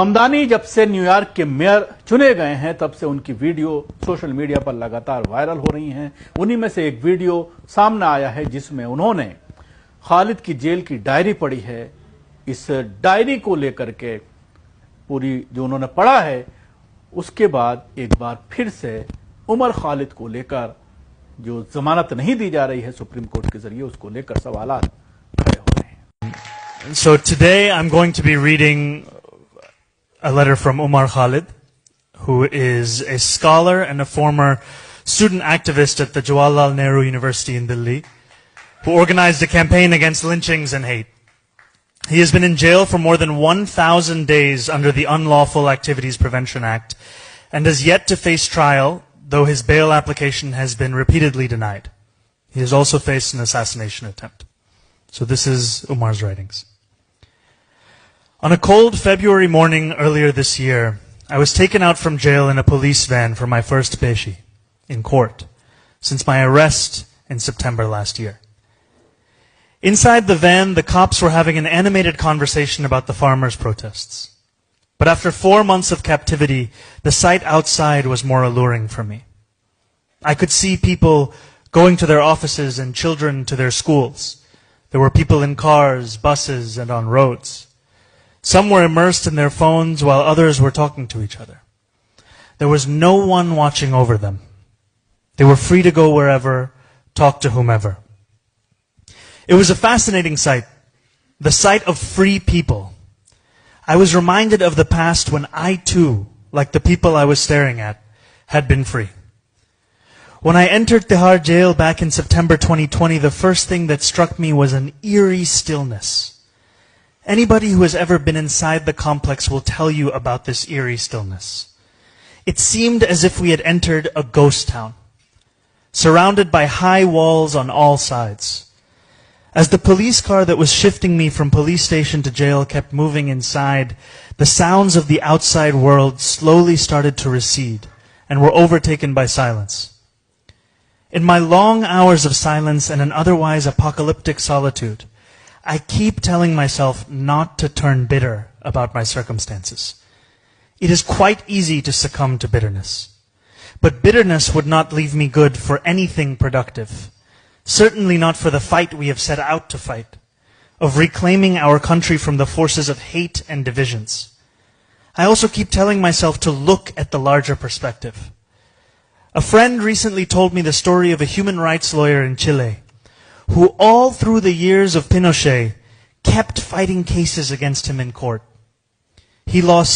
हमदानी जब से न्यूयॉर्क के मेयर चुने गए हैं तब से उनकी वीडियो सोशल मीडिया पर लगातार वायरल हो रही हैं। उन्हीं में से एक वीडियो सामने आया है जिसमें उन्होंने खालिद की जेल की डायरी पढ़ी है। इस डायरी को लेकर के पूरी जो उन्होंने पढ़ा है उसके बाद एक बार फिर से उमर खालिद को लेकर जो जमानत नहीं दी जा रही है सुप्रीम कोर्ट के जरिए उसको लेकर सवालात खड़े हो रहे हैं। So today I'm going to be reading a letter from Umar Khalid, who is a scholar and a former student activist at the Jawaharlal Nehru University in Delhi, who organized a campaign against lynchings and hate. He has been in jail for more than 1,000 days under the Unlawful Activities Prevention Act and has yet to face trial, though his bail application has been repeatedly denied. He has also faced an assassination attempt. So this is Umar's writings. On a cold February morning earlier this year, I was taken out from jail in a police van for my first peshi in court since my arrest in September last year. Inside the van, the cops were having an animated conversation about the farmers' protests. But after 4 months of captivity, the sight outside was more alluring for me. I could see people going to their offices and children to their schools. There were people in cars, buses, and on roads. Some were immersed in their phones while others were talking to each other. There was no one watching over them. They were free to go wherever, talk to whomever. It was a fascinating sight, the sight of free people. I was reminded of the past when I too, like the people I was staring at, had been free. When I entered Tihar jail back in September 2020, the first thing that struck me was an eerie stillness. Anybody who has ever been inside the complex will tell you about this eerie stillness. It seemed as if we had entered a ghost town, surrounded by high walls on all sides. As the police car that was shifting me from police station to jail kept moving inside, the sounds of the outside world slowly started to recede and were overtaken by silence. In my long hours of silence and an otherwise apocalyptic solitude, I keep telling myself not to turn bitter about my circumstances. It is quite easy to succumb to bitterness. But bitterness would not leave me good for anything productive. Certainly not for the fight we have set out to fight, of reclaiming our country from the forces of hate and divisions. I also keep telling myself to look at the larger perspective. A friend recently told me the story of a human rights lawyer in Chile, who all through the years of Pinochet kept fighting cases against him in court. He lost